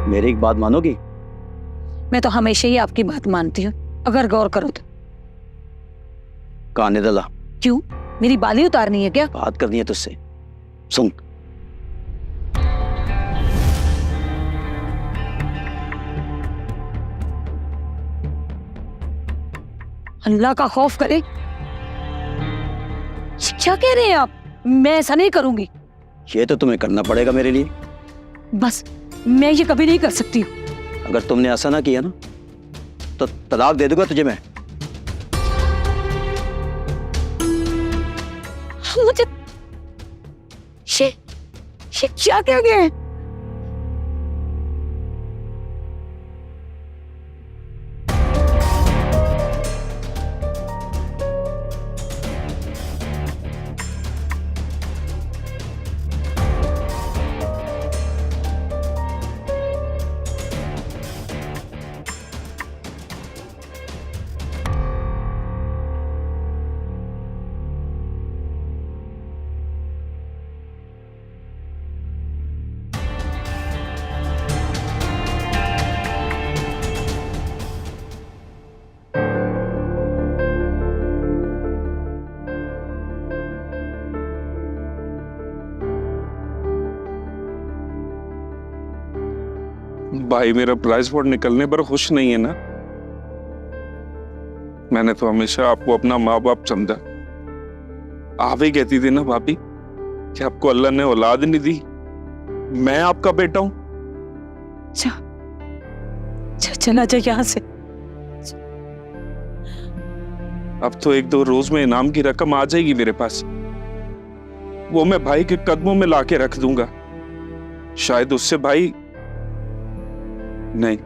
मेरी एक बात मानोगी? मैं तो हमेशा ही आपकी बात मानती हूँ, अगर गौर करो तो। कहां निदला? क्यों, मेरी बाली उतारनी है क्या? बात करनी है तुझसे, सुन। अल्लाह का खौफ करे, क्या कह रहे हैं आप? मैं ऐसा नहीं करूंगी। ये तो तुम्हें करना पड़ेगा मेरे लिए। बस मैं ये कभी नहीं कर सकती हूँ। अगर तुमने ऐसा ना किया ना तो तलाक दे दूंगा तुझे मैं। मुझे ये क्या कह गए? भाई मेरा प्राइज बोर्ड निकलने पर खुश नहीं है ना? मैंने तो हमेशा आपको अपना माँ बाप समझा। आप ही कहती थी ना भाभी कि आपको अल्लाह ने औलाद नहीं दी, मैं आपका बेटा हूं। चला जा यहाँ से। अब तो 1-2 रोज में इनाम की रकम आ जाएगी मेरे पास, वो मैं भाई के कदमों में लाके रख दूंगा। शायद उससे भाई नहीं,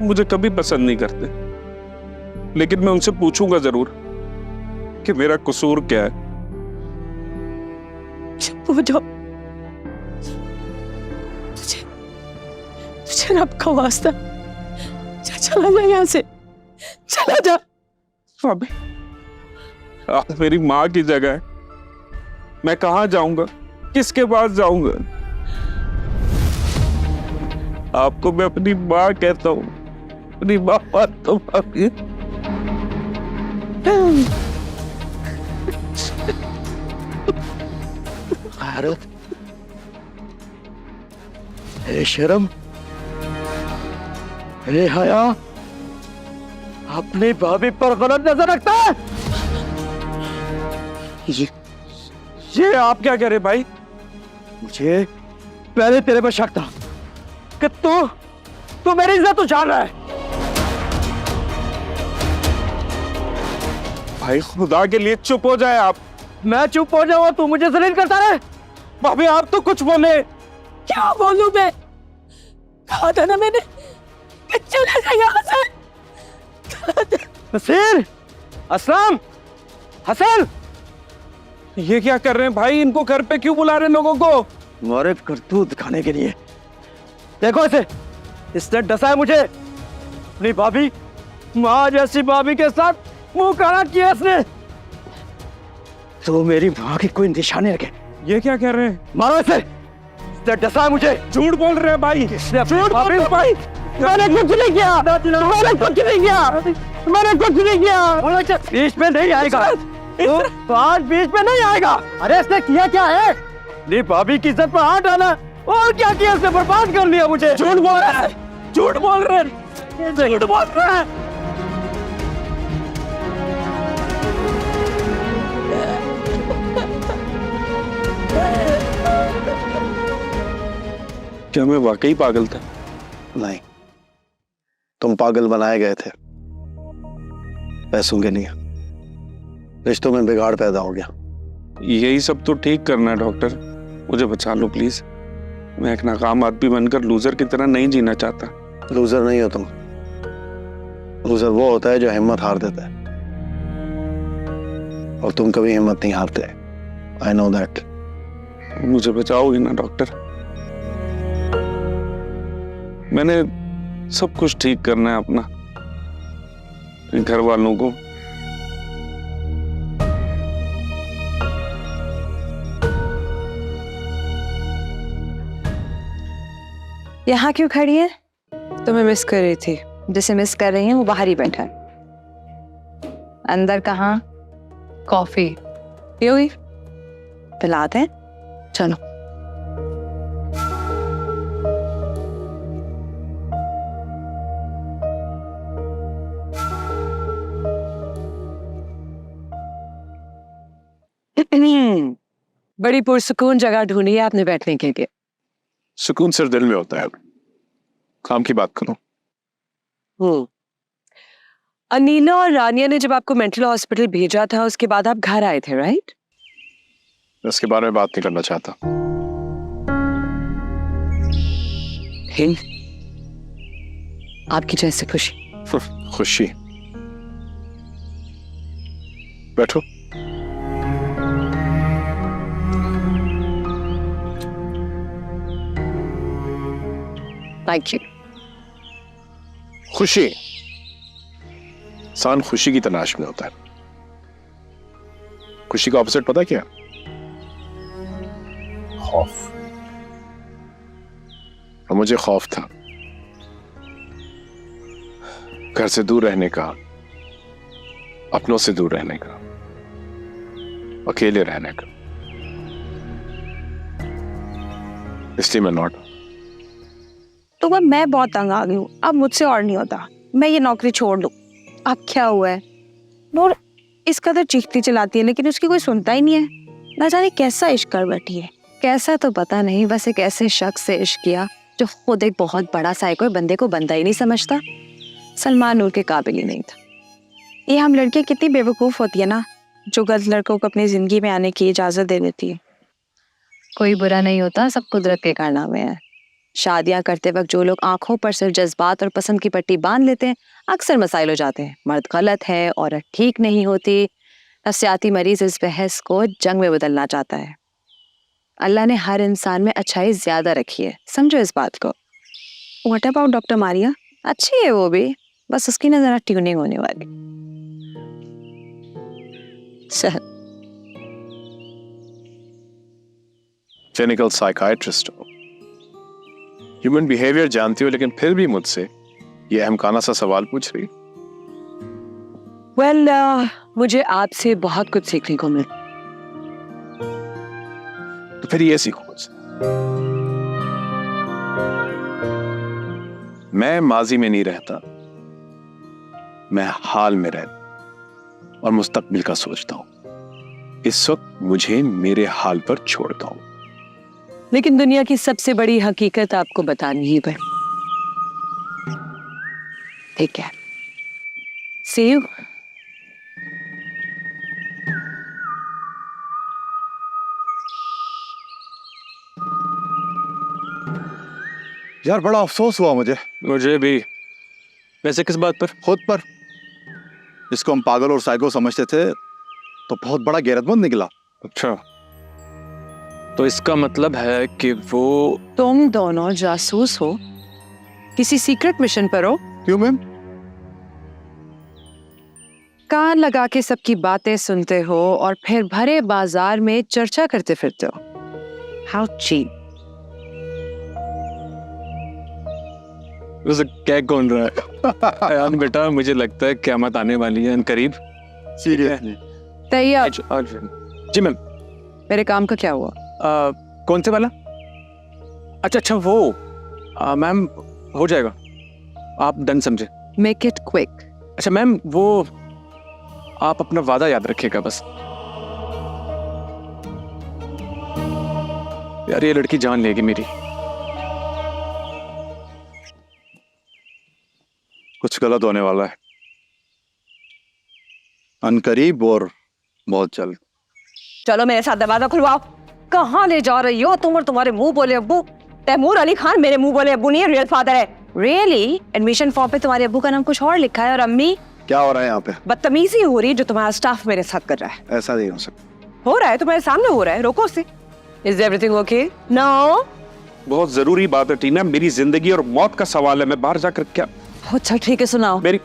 मुझे कभी पसंद नहीं करते, लेकिन मैं उनसे पूछूंगा जरूर कि मेरा कसूर क्या है। चुप हो जाओ, तुझे रब का वास्ता, चला जा यहाँ से, चला जा। भाभी आप मेरी माँ की जगह है, मैं कहां जाऊंगा, किसके पास जाऊंगा? आपको मैं अपनी माँ कहता हूँ, अपनी माँ बात तो भाभी। भारत, ए शर्म, ए हया, अपनी भाभी पर गलत नजर रखता है। ये आप क्या कह रहे भाई? मुझे पहले तेरे पर शक था कि तू मेरी इज्जत उछाल रहा है। भाई खुदा के लिए चुप हो जाए आप। मैं चुप हो जाऊँ तू मुझे जलील करता रहे? भाभी आप तो कुछ बोले। क्या बोलूं मैं? कहा था ना मैंने, चला जा यहाँ से। नसीर, असलम, हसन, ये क्या कर रहे हैं भाई? इनको घर पे क्यों बुला रहे हैं लोगों को? तुम्हारे करतूत दिखाने के लिए। देखो इसे, इसने डसा है मुझे। अपनी भाभी, माँ जैसी भाभी के साथ मुंह काला किया इसने। तो मेरी माँ की कोई निशानी रखे। ये क्या कह रहे हैं? मारो इसे, इसने डसा है मुझे। झूठ बोल रहे हैं भाई, झूठ बोल रहे हैं भाई। मैंने कुछ नहीं किया, मैंने कुछ नहीं किया, मैंने कुछ नहीं किया। बीच में नहीं आएगा, तो आज बीच में नहीं आएगा। अरे इसने किया क्या है? नहीं भाभी की इज्जत पर हाथ डाला, और क्या किया इसने? बर्बाद कर लिया मुझे। झूठ बोल रहा है, झूठ बोल रहे हैं, झूठ बोल रहे हैं। क्या मैं वाकई पागल था? नहीं, तुम पागल बनाए गए थे, पैसों के लिए। रिश्तों में बिगाड़ पैदा हो गया। यही सब तो ठीक करना है डॉक्टर, मुझे बचा लो प्लीज। मैं एक नाकाम आदमी बनकर लूजर की तरह नहीं जीना चाहता। लूजर नहीं हो तुम। लूजर वो होता है जो हिम्मत हार देता है, और तुम कभी हिम्मत नहीं हारते। I know that. मुझे बचाओगे ना डॉक्टर? मैंने सब कुछ ठीक करना है अपना, घर वालों को। यहाँ क्यों खड़ी है? तुम्हें मिस कर रही थी। जिसे मिस कर रही है वो बाहर ही बैठा है। अंदर कहाँ? कॉफी पियोगी? पिलाते हैं, चलो। बड़ी पुरसुकून जगह ढूंढी है आपने बैठने के लिए। सुकून सिर्फ दिल में होता है। काम की बात करो। अनीला और रानिया ने जब आपको मेंटल हॉस्पिटल भेजा था उसके बाद आप घर आए थे, राइट? इसके बारे में बात नहीं करना चाहता। हिंद, आपकी जैसे खुशी। खुशी। बैठो। Thank you. खुशी, इंसान खुशी की तलाश में होता है। खुशी का ऑपोजिट पता क्या? खौफ। और मुझे खौफ था घर से दूर रहने का, अपनों से दूर रहने का, अकेले रहने का। इसलिए मैं लौटा। तो वह मैं बहुत तंग आ गई हूँ, अब मुझसे और नहीं होता। मैं ये नौकरी छोड़ दूँ। अब क्या हुआ है? नूर इस कदर चीखती चलाती है लेकिन उसकी कोई सुनता ही नहीं है। ना जाने कैसा इश्क कर बैठी है। कैसा तो पता नहीं, बस एक ऐसे शख्स से इश्क किया जो खुद एक बहुत बड़ा साइको है, बंदे को बंदा ही नहीं समझता। सलमान नूर के काबिल ही नहीं था। ये हम लड़कियां कितनी बेवकूफ होती है ना, जो गलत लड़कों को अपनी जिंदगी में आने की इजाजत दे देती है। कोई बुरा नहीं होता, सब कुदरत के कारनामे हैं। शादियां करते वक्त जो लोग आंखों पर सिर्फ जज्बात और पसंद की पट्टी बांध लेते हैं अक्सर मसाइल हो जाते हैं। मर्द गलत है, औरत ठीक नहीं होती। नफ्सियाती मरीज इस बहस को जंग में बदलना चाहता है। अल्लाह ने हर इंसान में अच्छाई ज्यादा रखी है, समझो इस बात को। What about doctor Maria? अच्छी है वो भी, बस उसकी ना जरा ट्यूनिंग होने वाली। चल। क्लिनिकल साइकाइट्रिस्ट हो, ह्यूमन बिहेवियर जानती हो, लेकिन फिर भी मुझसे ये अहमकाना सा सवाल पूछ रही। वेल, मुझे आपसे बहुत कुछ सीखने को मिला। तो फिर ये सीखो मुझसे। मैं माजी में नहीं रहता, मैं हाल में रहता और मुस्तकबिल का सोचता हूं। इस वक्त मुझे मेरे हाल पर छोड़ता हूं। लेकिन दुनिया की सबसे बड़ी हकीकत आपको बतानी ही पड़े। ठीक है, सी यू। यार बड़ा अफसोस हुआ मुझे भी। वैसे किस बात पर? खुद पर। जिसको हम पागल और साइको समझते थे तो बहुत बड़ा गैरतमंद निकला। अच्छा, तो इसका मतलब है कि वो तुम दोनों जासूस हो, किसी सीक्रेट मिशन पर हो। क्यों मैम? कान लगा के सबकी बातें सुनते हो और फिर भरे बाजार में चर्चा करते फिरते हो। How cheap. उसे क्या कौन रहा है? यार बेटा, मुझे लगता है क़यामत आने वाली है करीब। सीरियसली? तैयार? जी मैम। मेरे काम का क्या हुआ? कौन से वाला? अच्छा वो मैम हो जाएगा, आप डन समझे। Make it quick. अच्छा मैम, वो आप अपना वादा याद रखिएगा बस। यार ये लड़की जान लेगी मेरी। कुछ गलत होने वाला है अनकरीब और बहुत जल्द। चलो मेरे साथ दरवाजा खुलवाओ। कहाँ ले जा रही हो तुम और तुम्हारे मुंह बोले अब्बू? तैमूर अली खान मेरे मुंह बोले अब्बू नहीं है, रियल फादर है। रियली? एडमिशन फॉर्म पे तुम्हारे अब्बू का नाम कुछ और लिखा है और अम्मी? क्या हो रहा है यहाँ पे? बदतमीजी हो रही है जो तुम्हारा स्टाफ मेरे साथ कर रहा है। ऐसा नहीं हो सकता। हो रहा है, तुम्हारे सामने हो रहा है, रोको उसे। Is everything okay? नो। बहुत जरूरी बात है टीना, मेरी जिंदगी और मौत का सवाल है। मैं बाहर जाकर क्या? अच्छा ठीक है, सुनाओ। मेरी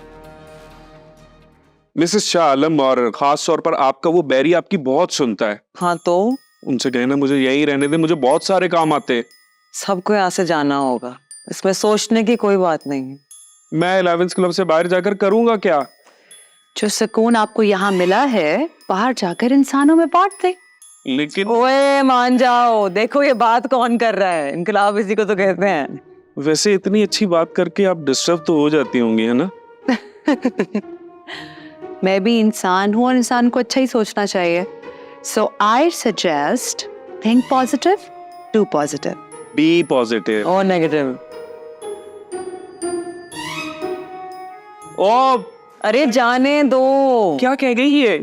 मिसेस शाह आलम और खास तौर पर आपका वो बैरी आपकी बहुत सुनता है। हाँ तो? उनसे कहना मुझे यहीं रहने दे, मुझे बहुत सारे काम आते हैं। सबको यहाँ से जाना होगा। इसमें सोचने की कोई बात नहीं है। मैं 11th क्लब से बाहर जाकर करूंगा क्या? जो सुकून आपको यहाँ मिला है बाहर जाकर इंसानों में बांट दे। लेकिन ओए मान जाओ, देखो ये बात कौन कर रहा है, इनकलाब इसी को तो कहते हैं। वैसे इतनी अच्छी बात करके आप डिस्टर्ब तो हो जाती होंगी, है ना? मैं भी इंसान हूँ और इंसान को अच्छा ही सोचना चाहिए। So I suggest think positive, do positive, be positive. और नेगेटिव। ओ अरे जाने दो। क्या कह गई ये?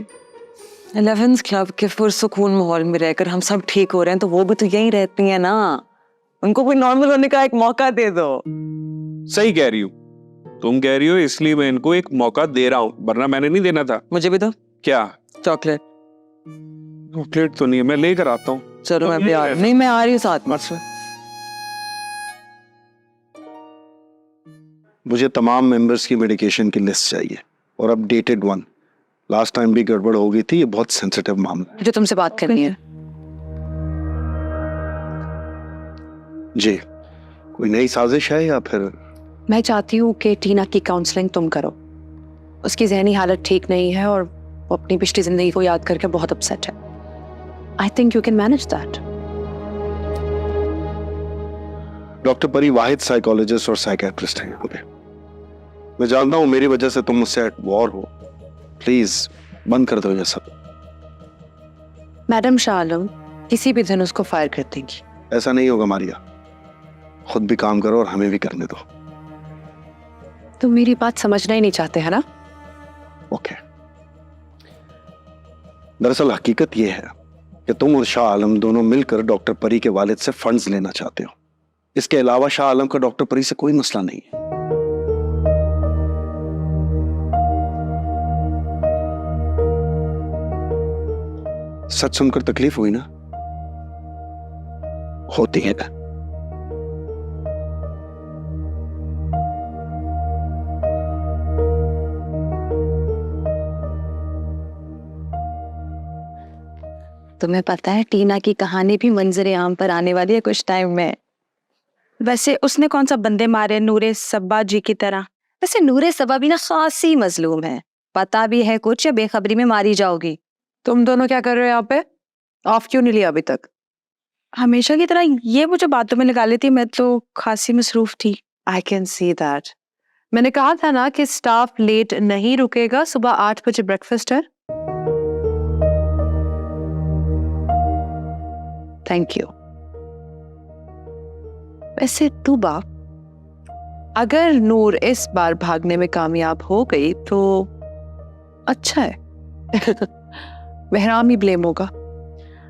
11th क्लब के पुरसुकून माहौल में रहकर हम सब ठीक हो रहे हैं, तो वो भी तो यहीं रहती है ना, उनको कोई नॉर्मल होने का एक मौका दे दो। सही कह रही हो, तुम कह रही हो इसलिए मैं इनको एक मौका दे रहा हूँ, वरना मैंने नहीं देना था। मुझे भी दो क्या? चॉकलेट। चॉकलेट तो नहीं है, मैं लेकर आता हूँ। चलो तो मैं ये भी आ रही, नहीं मैं आ रही हूँ साथ में। मुझे तमाम मेंबर्स की मेडिकेशन की लिस्ट चाहिए और अपडेटेड वन। लास्ट टाइम भी गड़बड़ हो गई थी, ये बहुत सेंसिटिव मामला है। जो तुमसे बात करनी है। जी, कोई नई साजिश है या फिर? मैं चाहती हूँ कि टीना की काउंसलिंग तुम करो। उसकी जहनी हालत ठीक नहीं है और वो अपनी पिछली जिंदगी को याद करके बहुत अपसेट है। I think you can manage that. Doctor परी वाहिद साइकोलॉजिस्ट और साइकियाट्रिस्ट हैं यहाँ पे। मैं जानता हूँ मेरी वजह से तुम मुझसे एट वॉर हो, प्लीज बंद कर दो ये सब। मैडम शाह आलम किसी भी दिन उसको फायर कर देंगी। ऐसा नहीं होगा मारिया, खुद भी काम करो और हमें भी करने दो। तुम मेरी बात समझना ही नहीं चाहते है ना? ओके। दरअसल हकीकत यह है कि तुम और शाह आलम दोनों मिलकर डॉक्टर परी के वालिद से फंड्स लेना चाहते हो। इसके अलावा शाह आलम का डॉक्टर परी से कोई मसला नहीं है। सच सुनकर तकलीफ हुई ना? होती है। तुम्हें पता है टीना की कहानी भी मंजरे आम पर आने वाली है कुछ टाइम में। वैसे उसने कौन सा बंदे मारे नूरे सब्बा जी की तरह? वैसे नूरे सब्बा भी ना खासी मजलूम है, पता भी है कुछ या बेखबरी में मारी जाओगी। तुम दोनों क्या कर रहे हो यहाँ पे? ऑफ क्यों नहीं लिया अभी तक? हमेशा की तरह ये मुझे बातों में लगा लेती, मैं तो खासी मसरूफ थी। I can see that. मैंने कहा था ना कि स्टाफ लेट नहीं रुकेगा, सुबह 8 बजे ब्रेकफास्ट है। Thank you. वैसे तूबा, अगर नूर इस बार भागने में कामयाब हो गई तो अच्छा है। बहराम ही ब्लेम होगा।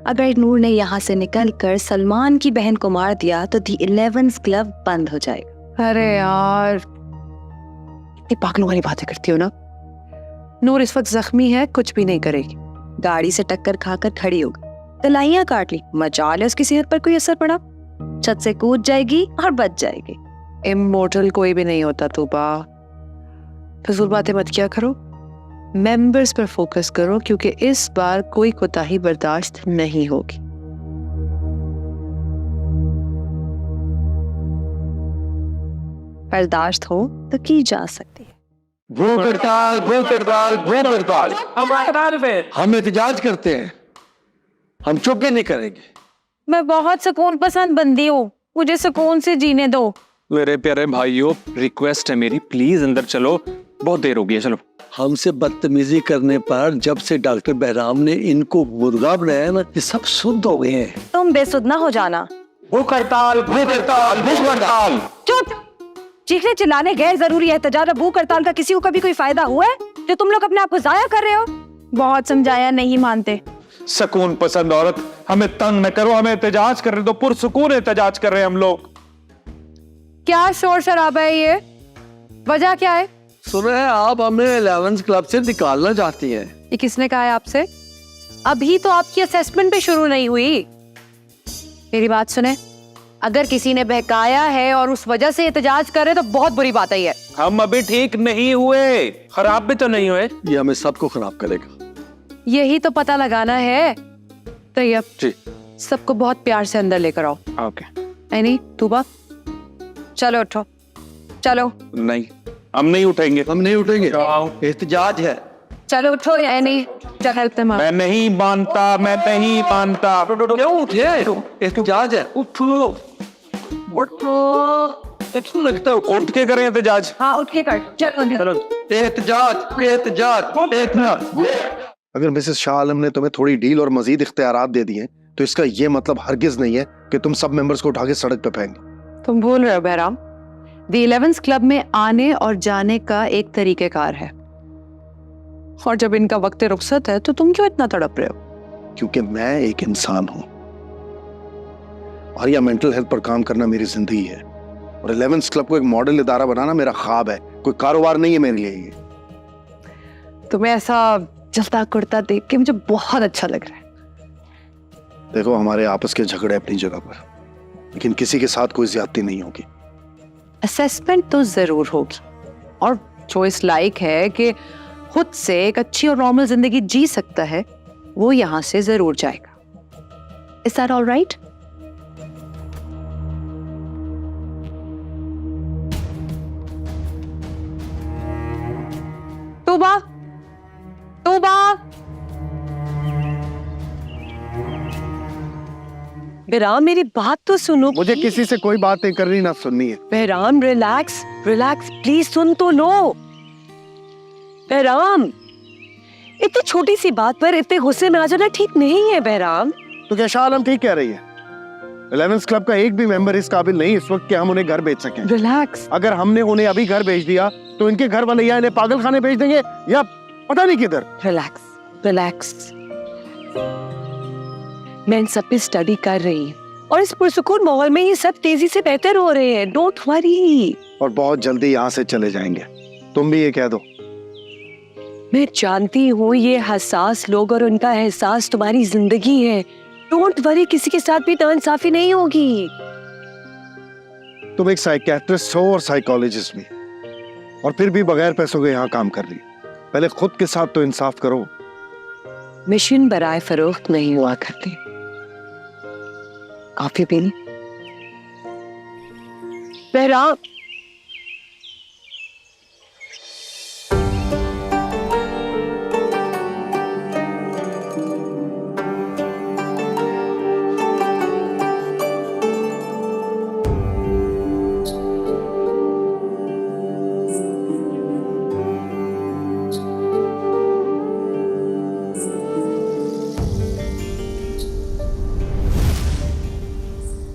अगर नूर ने यहाँ से निकलकर सलमान की बहन को मार दिया तो दी 11th क्लब बंद हो जाएगा। अरे यार, इतनी पागलों वाली बातें करती हो ना। नूर इस वक्त जख्मी है, कुछ भी नहीं करेगी। गाड़ी से टक्कर खाकर खड़ी हो गई, तलाइयां काट ली, मजाल है उसकी सेहत पर कोई असर पड़ा? छत से कूद जाएगी और बच जाएगी। इमोर्टल कोई भी नहीं होता तूबा, फजूल बातें मत किया करो। मेंबर्स पर फोकस करो क्योंकि इस बार कोई कोताही बर्दाश्त नहीं होगी। बर्दाश्त हो तो की जा सकती है। भूख हड़ताल, भूख हड़ताल, भूख हड़ताल। हम एहतजाज करते हैं, हम चुप नहीं करेंगे। मैं बहुत सुकून पसंद बंदी हूँ, मुझे सुकून से जीने दो। मेरे प्यारे भाइयों, रिक्वेस्ट है मेरी, प्लीज अंदर चलो, बहुत देर हो गई है, चलो। हमसे बदतमीजी करने पर जब से डॉक्टर बहराम ने इनको मुर्गा बनाया ना, ये सब शुद्ध हो गए हैं। तुम बेसुध ना हो जाना। भूख हड़ताल, भूख हड़ताल, भूख हड़ताल। चुप! चीखने चिल्लाने गैर जरूरी एहतजाज और भूख हड़ताल का किसी को कभी कोई फायदा हुआ है? जो तुम लोग अपने आप को जाया कर रहे हो। बहुत समझाया, नहीं मानते। सुकून पसंद औरत, हमें तंग न करो, हमें एहतजाज कर रहे दो, पुरसुकून एहतजाज कर रहे हैं हम लोग। क्या शोर शराबा है ये? वजह क्या है? सुना है आप हमें 11th क्लब से निकालना चाहती हैं। ये किसने कहा है आपसे? अभी तो आपकी असेसमेंट भी शुरू नहीं हुई। मेरी बात सुने, अगर किसी ने बहकाया है और उस वजह से एहतजाज कर रहे तो बहुत बुरी बात है ये। हम अभी ठीक नहीं हुए, खराब भी तो नहीं हुए। ये हमें सबको खराब करेगा। यही तो पता लगाना है। तैयब जी। सबको बहुत प्यार से अंदर लेकर आओ। ओके। नहीं तूबा चलो उठो, चलो नहीं, हम नहीं उठेंगे। हम नहीं उठेंगे, एहतजाज है। चलो उठो या नहीं, चलते हैं। मैं नहीं मानता, मैं नहीं मानता। क्यों उठे? एहतजाज है, उठो उठो। क्यों लगता है उठ के करें एहतजाज? हाँ उठ के कर, चलो। एहतजाज एहतजाज एहतजाज। अगर मिसेस शाह आलम ने तुम्हें थोड़ी डील और मजीद इख्तियारात दे दिए तो इसका ये मतलब हरगिज नहीं है कि तुम सब मेंबर्स को उठा के सड़क पे फेंक दो। तुम भूल रहे हो बहराम, द 11th क्लब में आने और जाने का एक तरीकेकार है, और जब इनका वक्त रुखसत है तो तुम क्यों इतना तड़प रहे हो? क्योंकि मैं एक इंसान हूं और यह मेंटल हेल्थ पर काम करना मेरी जिंदगी है, और 11th क्लब को एक मॉडल इदारा बनाना मेरा ख्वाब है, कोई कारोबार नहीं है मेरे लिए ये। तुम्हें ऐसा जलता कुर्ता देख के मुझे बहुत अच्छा लग रहा है। देखो, हमारे आपस के झगड़े अपनी जगह पर, लेकिन किसी के साथ कोई ज्यादती नहीं होगी। असेसमेंट तो जरूर होगी, और जो इस लायक है कि खुद से एक अच्छी और नॉर्मल जिंदगी जी सकता है वो यहां से जरूर जाएगा। Is that all right? Tuba, Tuba, Bahram मेरी बात तो सुनो। मुझे किसी से कोई बात नहीं करनी, ना सुननी है। बहराम रिलैक्स रिलैक्स, प्लीज सुन तो लो। बहराम, इतनी छोटी सी बात पर इतने गुस्से में आ जाना ठीक नहीं है बहराम। तो क्या शाह आलम ठीक कह रही है? 11th क्लब का एक भी मेंबर इस काबिल नहीं इस वक्त कि हम उन्हें घर भेज सकें। रिलैक्स। अगर हमने उन्हें अभी घर भेज दिया तो इनके घर वाले या इन्हें पागल खाने भेज देंगे या पता नहीं किधर। Relax relax. मैं इन सब पे स्टडी कर रही हूँ, और इस पुरसुकून माहौल में ये सब तेजी से बेहतर हो रहे हैं। Don't worry. और बहुत जल्दी यहाँ से चले जाएंगे, तुम भी ये कह दो। मैं जानती हूँ ये हसास लोग और उनका एहसास तुम्हारी जिंदगी है। डोंट वरी, किसी के साथ भी नाइंसाफी नहीं होगी। तुम एक साइकियाट्रिस्ट हो और साइकोलॉजिस्ट भी, और फिर भी बगैर पैसों के यहाँ काम कर रही। पहले खुद के साथ तो इंसाफ करो। मिशन बराए फरोख्त नहीं हुआ करती। कॉफी पीनी? बहराम,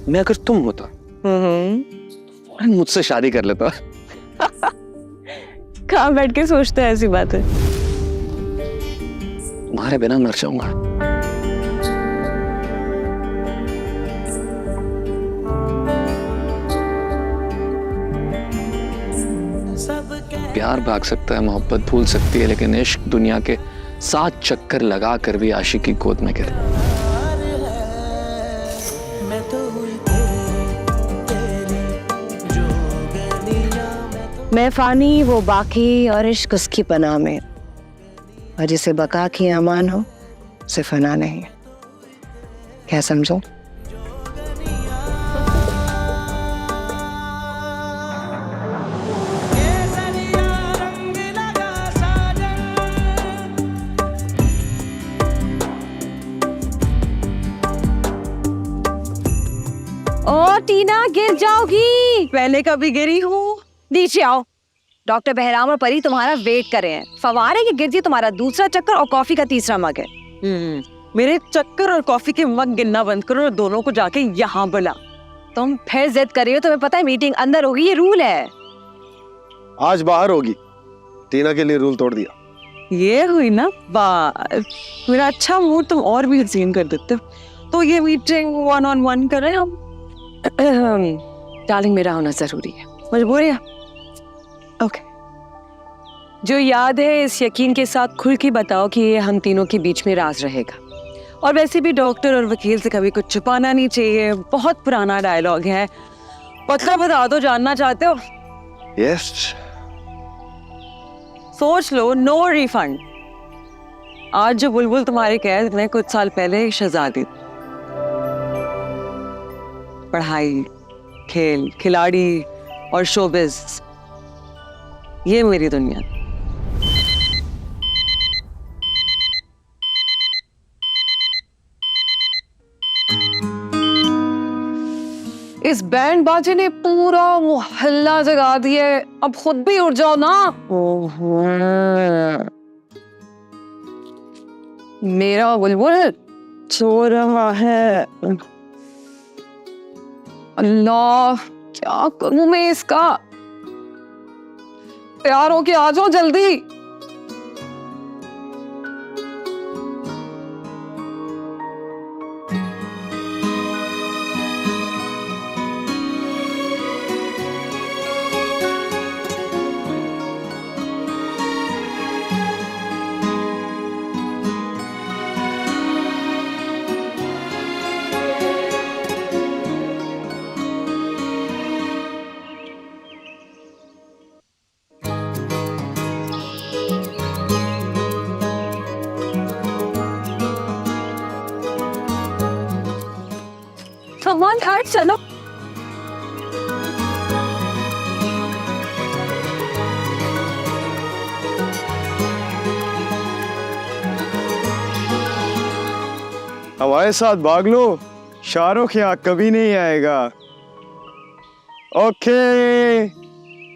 मैं अगर तुम होता फौरन मुझसे शादी कर लेता। कहाँ बैठ के सोचते हैं ऐसी बातें? तुम्हारे बिना मर जाऊंगा। प्यार भाग सकता है, मोहब्बत भूल सकती है, लेकिन इश्क दुनिया के 7 चक्कर लगा कर भी आशिकी गोद में गिरे। मैं फानी वो बाकी और इश्क उसकी पनाह में, और जिसे बका की अमान हो उसे फना नहीं। क्या समझो? ओ टीना, गिर जाओगी। पहले कभी गिरी हूँ। नीचे आओ, डॉक्टर बहराम और परी तुम्हारा वेट कर रहे हैं। फवारे की गिरजी तुम्हारा दूसरा चक्कर और कॉफी का तीसरा मग है। मेरे चक्कर और कॉफी के मग गिनना बंद करो और दोनों को जाके यहाँ बुला। तुम फिर जिद कर रही हो, तुम्हें पता है मीटिंग अंदर होगी, ये रूल है। आज बाहर होगी। टीना के लिए रूल तोड़ दिया। ये हुई ना बात। मेरा अच्छा मूड तुम और भी हसीन कर देते हो। तो ये मीटिंग 1-on-1 कर रहे हैं हम। डार्लिंग, मेरा होना जरूरी है, मजबूरी है। ओके, जो याद है इस यकीन के साथ खुल के बताओ कि ये हम तीनों के बीच में राज रहेगा। और वैसे भी डॉक्टर और वकील से कभी कुछ छुपाना नहीं चाहिए। बहुत पुराना डायलॉग है। पक्का बता दो, जानना चाहते हो? यस। सोच लो, नो रिफंड। आज जो बुलबुल तुम्हारे कैद में कुछ साल पहले शहजादी, पढ़ाई, खेल, खिलाड़ी, और शोबिज, ये मेरी दुनिया। इस बैंड बाजे ने पूरा मोहल्ला जगा दिया है, अब खुद भी उठ जाओ ना। मेरा बुलबुल सो रहा है। अल्लाह, क्या करूं मैं इसका? तैयार होके आ जाओ जल्दी। Someone had चलो। हमारे साथ भाग लो, शाहरुख यहाँ कभी नहीं आएगा। Okay,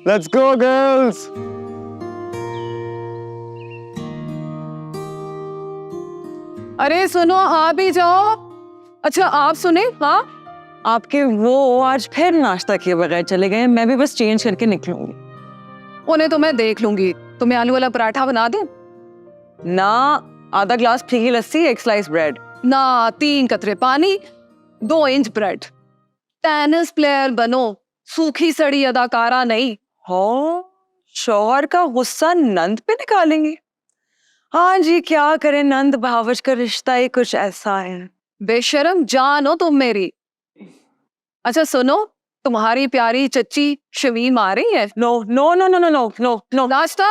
let's go girls. अरे सुनो, आ भी जाओ। अच्छा आप सुने, हाँ आपके वो आज फिर नाश्ता किए बगैर चले गए। मैं भी बस चेंज करके निकलूंगी। उन्हें तो मैं देख लूंगी। तुम्हें आलू वाला पराठा बना दूं? ना, आधा ग्लास फीकी लस्सी, 1 स्लाइस ब्रेड। ना, 3 कतरे पानी, 2 इंच ब्रेड। टेनिस प्लेयर बनो, सूखी सड़ी अदाकारा नहीं। हो, शौहर का गुस्सा नंद पे निकालेंगे। हाँ जी, क्या करें, नंद भावच का रिश्ता ही कुछ ऐसा है। बेशरम जान हो तुम मेरी। अच्छा सुनो, तुम्हारी प्यारी चच्ची शमीम आ रही है? No no no no no no no no. नाश्ता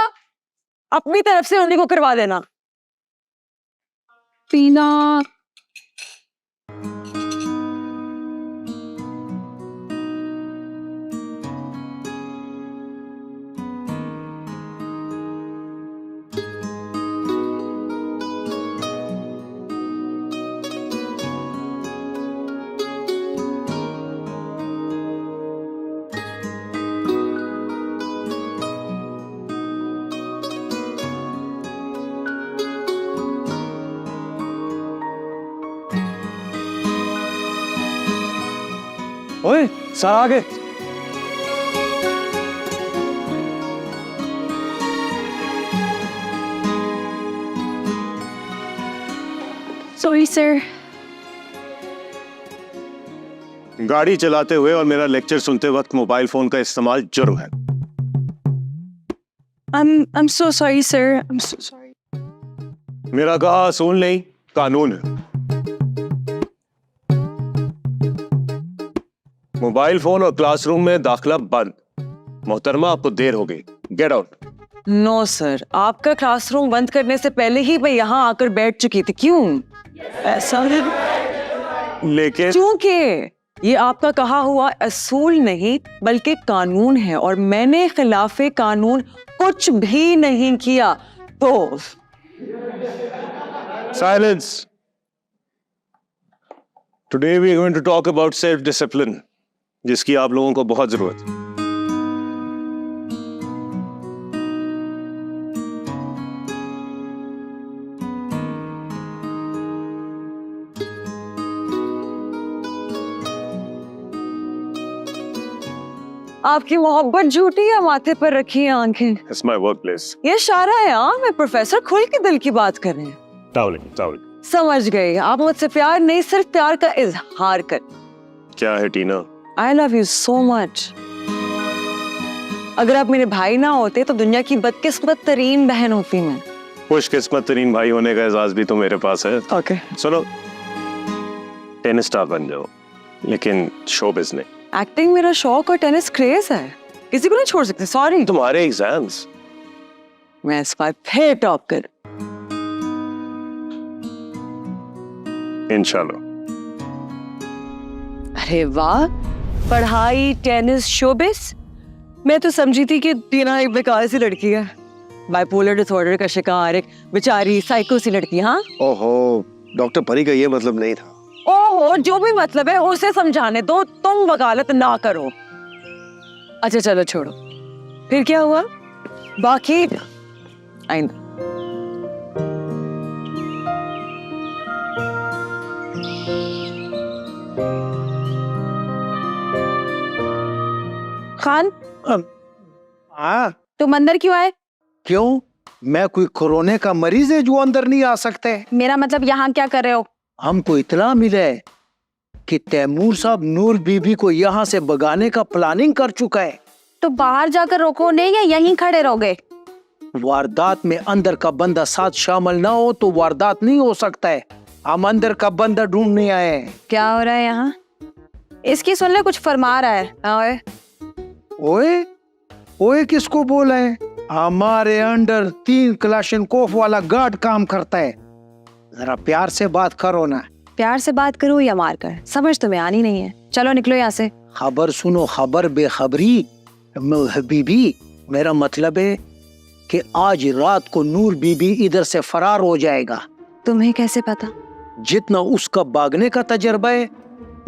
अपनी तरफ से उन्हीं को करवा देना। पीना। ओए, सर आ गए। Sorry, sir. गाड़ी चलाते हुए और मेरा लेक्चर सुनते वक्त मोबाइल फोन का इस्तेमाल जुर्म है। I'm so sorry, sir. I'm so sorry. मेरा कहा असूल नहीं, कानून है। मोबाइल फोन और क्लासरूम में दाखिला बंद। मोहतरमा, आपको देर हो गई, गेट आउट। नो सर, आपका क्लासरूम बंद करने से पहले ही मैं यहाँ आकर बैठ चुकी थी। क्यों ऐसा? लेकिन क्योंकि ये आपका कहा हुआ असूल नहीं बल्कि कानून है और मैंने खिलाफे कानून कुछ भी नहीं किया। तो silence. Today we are going to talk about self discipline, जिसकी आप लोगों को बहुत जरूरत है। आपकी मोहब्बत झूठी है, माथे पर रखी है आंखें। It's my workplace. ये इशारा है। हाँ, मैं प्रोफेसर खुल के दिल की बात कर रहे हैं। टावलिंग। समझ गए, आप मुझसे प्यार नहीं सिर्फ प्यार का इजहार कर। क्या है टीना? I love you so much. अगर आप मेरे भाई ना होते तो दुनिया की बदकिस्मत तरीन बहन होती मैं। खुशकिस्मत तरीन भाई होने का एजाज भी तो मेरे पास है। ओके। सुनो, टेनिस स्टार बन जाओ, लेकिन शोबिज़ नहीं। एक्टिंग मेरा शौक और टेनिस क्रेज है, किसी को नहीं छोड़ सकते। सॉरी। तुम्हारे एग्जाम्स, मैं इस बार फिर टॉप कर। इंशाल्लाह। अरे वाह, पढ़ाई, टेनिस, शोबिस, मैं तो समझी थी कि टीना एक बेकार सी लड़की है, बाइपोलर डिसऑर्डर का शिकार, एक बेचारी साइको सी लड़की। हाँ ओहो, डॉक्टर परी का ये मतलब नहीं था। ओहो, जो भी मतलब है उसे समझाने दो, तुम वकालत ना करो। अच्छा चलो छोड़ो, फिर क्या हुआ बाकी आइंदा। खान, हाँ, तुम अंदर क्यों आए? क्यों? मैं कोई कोरोना का मरीज है जो अंदर नहीं आ सकते? मेरा मतलब यहाँ क्या कर रहे हो? हमको इतला मिले कि तैमूर साहब नूर बीबी को यहाँ से भगाने का प्लानिंग कर चुका है। तो बाहर जाकर रोको नहीं या यहीं खड़े रहोगे? वारदात में अंदर का बंदा साथ शामिल ना हो तो वारदात नहीं हो सकता है। हम अंदर का बंदा ढूंढने आए हैं। क्या हो रहा है यहाँ? इसकी सुन ले, कुछ फरमा रहा है। ओए ओए ओए किसको बोला है? हमारे अंडर 3 क्लाशनकोफ वाला गार्ड काम करता है। जरा प्यार से बात करो ना। प्यार से बात करूँ या मार कर, समझ तुम्हें आनी नहीं है। चलो निकलो यहाँ से। खबर सुनो, खबर बेखबरी। बीबी, मेरा मतलब है कि आज रात को नूर बीबी इधर से फरार हो जाएगा। तुम्हें कैसे पता? जितना उसका भागने का तजर्बा है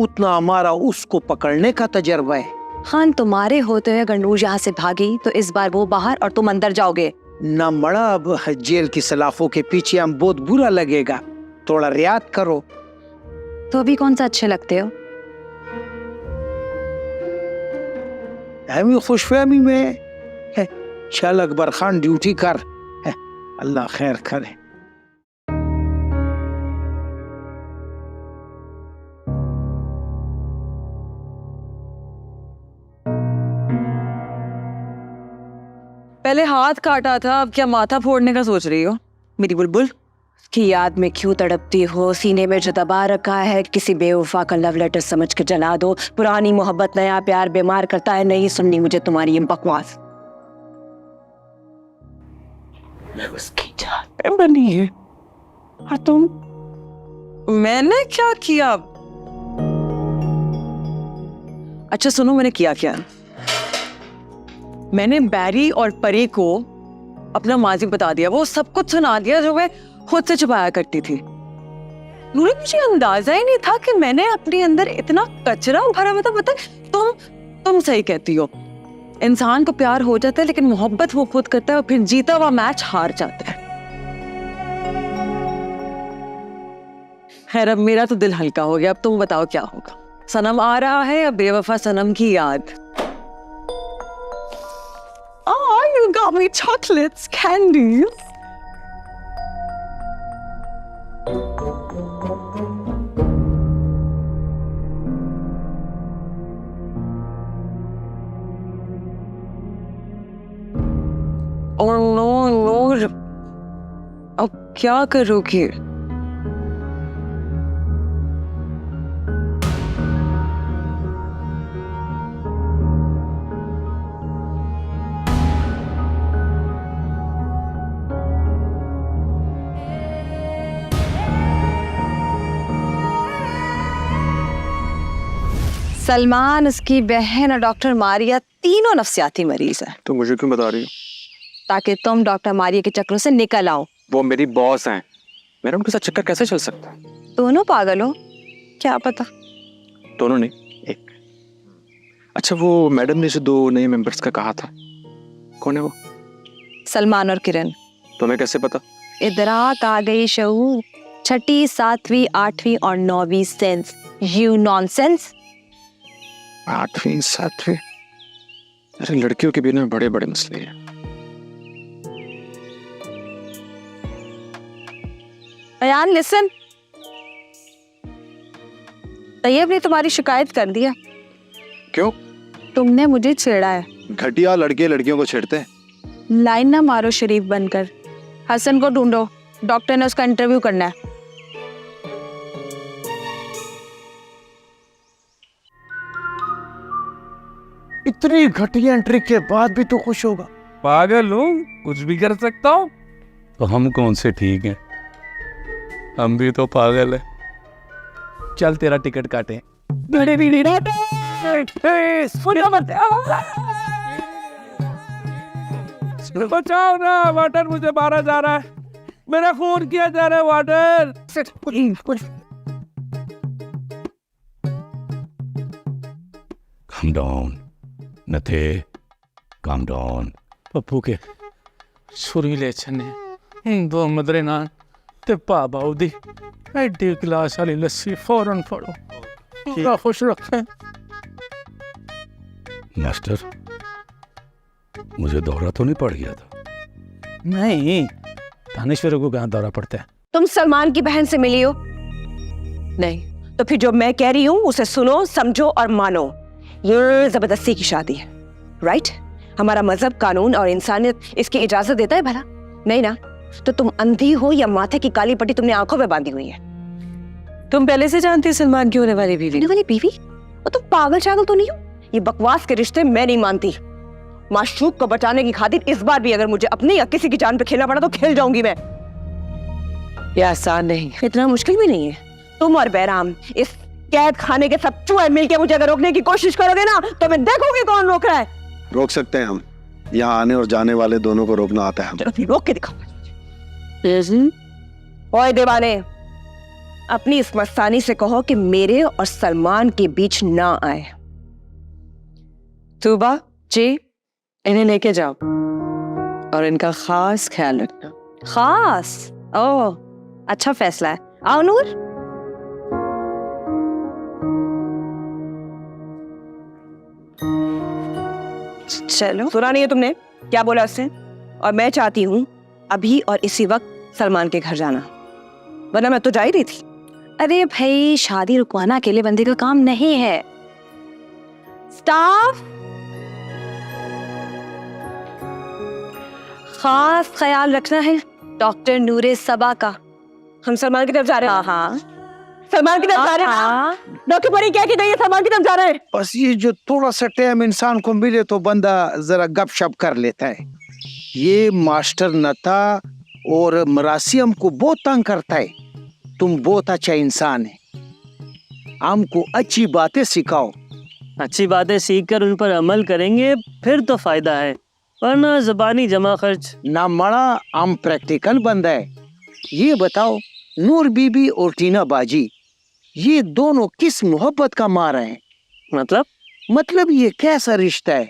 उतना हमारा उसको पकड़ने का तजर्बा है। खान, तुम्हारे होते हुए गंडूज यहाँ से भागी तो इस बार वो बाहर और तुम अंदर जाओगे। ना मड़ा, अब जेल की सलाखों के पीछे हम बहुत बुरा लगेगा। थोड़ा रियायत करो। तो अभी कौन सा अच्छे लगते हो? हम खुशफहमी में है। चल अकबर खान, ड्यूटी कर। है, अल्लाह खैर करे। पहले हाथ काटा था, अब क्या माथा फोड़ने का सोच रही हो मेरी बुलबुल? की याद में क्यों तड़पती हो? सीने में जो दबा रखा है किसी बेवफा का लव लेटर समझ के जला दो। पुरानी मोहब्बत नया प्यार बीमार करता है। नहीं सुननी मुझे तुम्हारी ये बकवास। मैं उसकी जान बनी है और तुम? मैंने क्या किया? अच्छा सुनो, मैंने किया क्या? मैंने बैरी और परी को अपना माजी बता दिया, वो सब कुछ सुना दिया जो मैं खुद से छुपाया करती थी। नूरी, मुझे अंदाजा ही नहीं था कि मैंने अपने अंदर इतना कचरा भरा हुआ था। पता तुम सही कहती हो, इंसान को प्यार हो जाता है लेकिन मोहब्बत वो खुद करता है और फिर जीता हुआ मैच हार जाता है। खैर अब मेरा तो दिल हल्का हो गया। अब तुम बताओ क्या होगा? सनम आ रहा है या बेवफा सनम की याद? Oh, you got me chocolates, candies. Oh no, no. अब क्या करोगे? सलमान, उसकी बहन और डॉक्टर मारिया तीनों नफ्सियाती मरीज है। तो मुझे क्यों बता रही हो? ताकि तुम डॉक्टर मारिया के चक्रों से निकल आओ। वो मेरी बॉस हैं, मेरा उनके साथ चक्कर कैसे चल सकता है? दोनों पागल हो क्या पता? दोनों नहीं, एक। अच्छा वो मैडम ने जो 2 नए मेंबर्स का कहा था, कौन है वो? सलमान और किरण। तुम्हें कैसे पता? इदराक आ गई शऊर। 6ठी, 7वीं, 8वीं और 9वीं सेंस। You nonsense. 8वीं 7वीं? अरे लड़कियों के बिना बड़े बड़े मसले हैं। अयान लिसन, तैयब ने तुम्हारी शिकायत कर दिया। क्यों? तुमने मुझे छेड़ा है। घटिया लड़के लड़कियों को छेड़ते हैं। लाइन ना मारो शरीफ बनकर। हसन को ढूंढो, डॉक्टर ने उसका इंटरव्यू करना है। इतनी घटिया एंट्री के बाद भी तो खुश होगा। पागल हूँ, कुछ भी कर सकता हूँ। तो हम कौन से ठीक हैं? हम भी तो पागल है। चल तेरा टिकट काटे। बचाओ ना, वाटर मुझे मारा जा रहा है, मेरा खून किया जा रहा है water. Calm down, नथे, calm down. Pappu के सुरीले चने, दो मदरे नान ते पापा उदी एडी गिलास वाली लस्सी फौरन फड़ो, पूरा खुश रखें। मास्टर, मुझे दौरा तो नहीं पड़ गया था? नहीं, दानेश्वर को कहाँ दौरा पड़ता है? तुम सलमान की बहन से मिली हो? नहीं, तो फिर जो मैं कह रही हूँ उसे सुनो, समझो और मानो। ये जबरदस्ती की शादी है, राइट? हमारा मजहब, कानून और इंसानियत इसकी इजाजत देता है भला? नहीं ना? तो तुम अंधी हो या माथे की काली पट्टी तुमने आंखों में बांधी हुई है? तुम पहले से जानती हो सलमान की होने वाली बीवी? होने वाली बीवी? और तुम पागल शागल तो नहीं हो? ये बकवास के रिश्ते मैं नहीं मानती। माशूक को बचाने की खातिर इस बार भी अगर मुझे अपनी या किसी की जान पे खेलना पड़ा तो खेल जाऊंगी मैं। ये आसान नहीं, इतना मुश्किल भी नहीं है। तुम और बैराम इस कैद खाने के सब चूहे मिलके मुझे अगर रोकने की कोशिश करोगे ना तो मैं देखूंगी कौन रोक रहा है। रोक सकते हैं हम, यहाँ आने और जाने वाले दोनों को रोकना आता है हमें। चलो फिर रोक के दिखाओ। ओए दीवाने, अपनी इस मस्तानी से कहो कि मेरे और सलमान के बीच ना आए। तूबा जी, इन्हें लेके जाओ और इनका खास ख्याल रखना। खास? ओह, अच्छा फैसला है। आओ नूर। चलो, सुना नहीं है तुमने क्या बोला उससे? और मैं चाहती हूँ अभी और इसी वक्त सलमान के घर जाना, वरना मैं तो जा ही रही थी। अरे भाई, शादी रुकवाना अकेले बंदे का काम नहीं है। स्टाफ, खास ख्याल रखना है डॉक्टर नूरे सबा का। हम सलमान की तरफ जा रहे हैं। हाँ, सलमान की तरफ जा रहे हैं। डॉक्टर परी क्या कह रही है? सलमान की तरफ जा रहे हैं। बस ये जो थोड़ा सा टाइम इंसान को मिले तो बंदा जरा गपशप कर लेता है। ये मास्टर नता और मरासियम को बहुत तंग करता है। तुम बहुत अच्छा इंसान है, हमको अच्छी बातें सिखाओ। अच्छी बातें सीखकर उन पर अमल करेंगे फिर तो फायदा है, वरना ज़बानी जमा खर्च। ना मड़ा, हम प्रैक्टिकल बंदा है। ये बताओ, नूर बीबी और टीना बाजी ये दोनों किस मोहब्बत का मारा है? मतलब ये कैसा रिश्ता है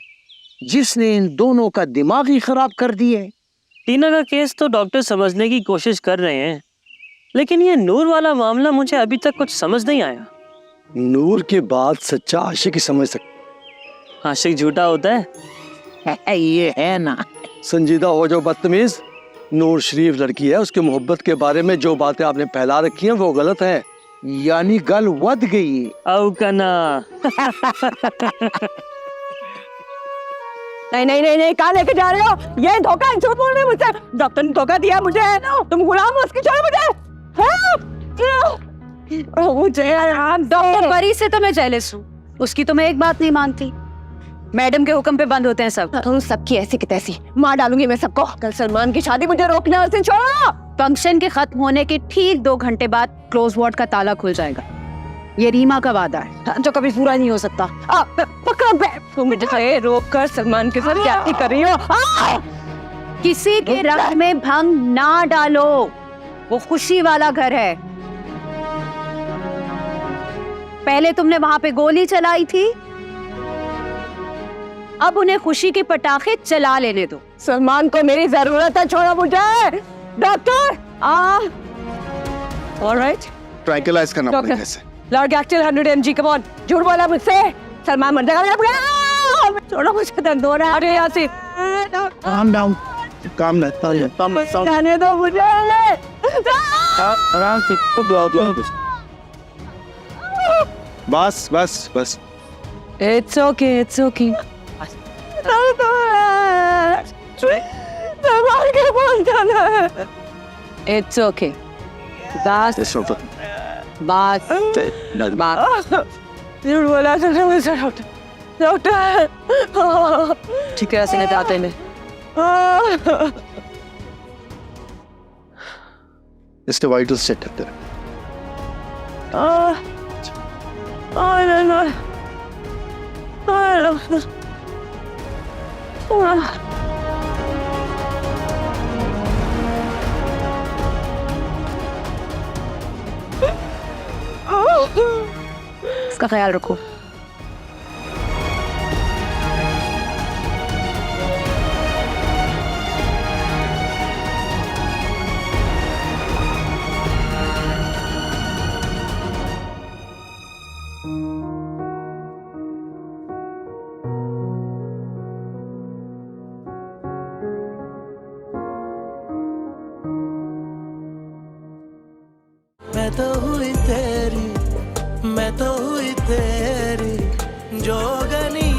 जिसने इन दोनों का दिमाग ही खराब कर दिया है? टीना का केस तो डॉक्टर समझने की कोशिश कर रहे हैं, लेकिन ये नूर वाला मामला मुझे अभी तक कुछ समझ नहीं आया। नूर के बाद सच्चा आशिक ही समझ सकता। आशिक झूठा होता है? ये है ना। संजीदा हो जो बदतमीज। नूर शरीफ लड़की है, उसकी मोहब्बत के बारे में जो बातें आपने फैला रखी हैं वो गलत है। यानी गल वध गई। औ कना। नहीं, कहाँ लेके जा रहे हो? ये धोखा, झूठ बोल रहे हो मुझसे। डॉक्टर ने धोखा दिया मुझे, तुम गुलाम हो उसकी। छोड़ो मुझे। मुझे आराम दो। डॉक्टर परी से तो मैं जेलस हूँ, उसकी तो मैं एक बात नहीं मानती। मैडम के हुक्म पे बंद होते हैं सब। तुम सबकी ऐसी की तैसी मार डालूंगी मैं सबको। कल सलमान की शादी, मुझे रोकना, उसे छोड़ो। फंक्शन के खत्म होने के ठीक 2 घंटे बाद क्लोज वार्ड का ताला खुल जाएगा। ये रीमा का वादा है जो कभी पूरा नहीं हो सकता। तुम मुझे रोक कर सलमान के साथ क्या कर रही हो? किसी के रंग में भंग ना डालो, वो खुशी वाला घर है। पहले तुमने वहां पे गोली चलाई थी, अब उन्हें खुशी के पटाखे चला लेने दो। सलमान को मेरी जरूरत है, छोड़ो मुझे। Doctor, alright. ट्रैंक्विलाइज करना पड़ेगा कैसे? लॉर्गैक्टिल 100 mg, कम ऑन। झूठ बोला मुझसे, सलमान मर जाएगा। छोड़ो मुझे, दर्द हो रहा है। अरे यासिर, काम डाउन, काम जाने दो मुझे। आराम से। बस बस बस। It's okay, it's okay. Salman के पास जाना है। It's okay. बस बस बस। झूठ बोला मुझसे डॉक्टर। डॉक्टर, ठीक है, ऐसे आते हैं। इसके वाइटल सेट है तेरा। इसका ख्याल रखो। मैं तो हुई तेरी, मैं तो हुई तेरी जोगनी।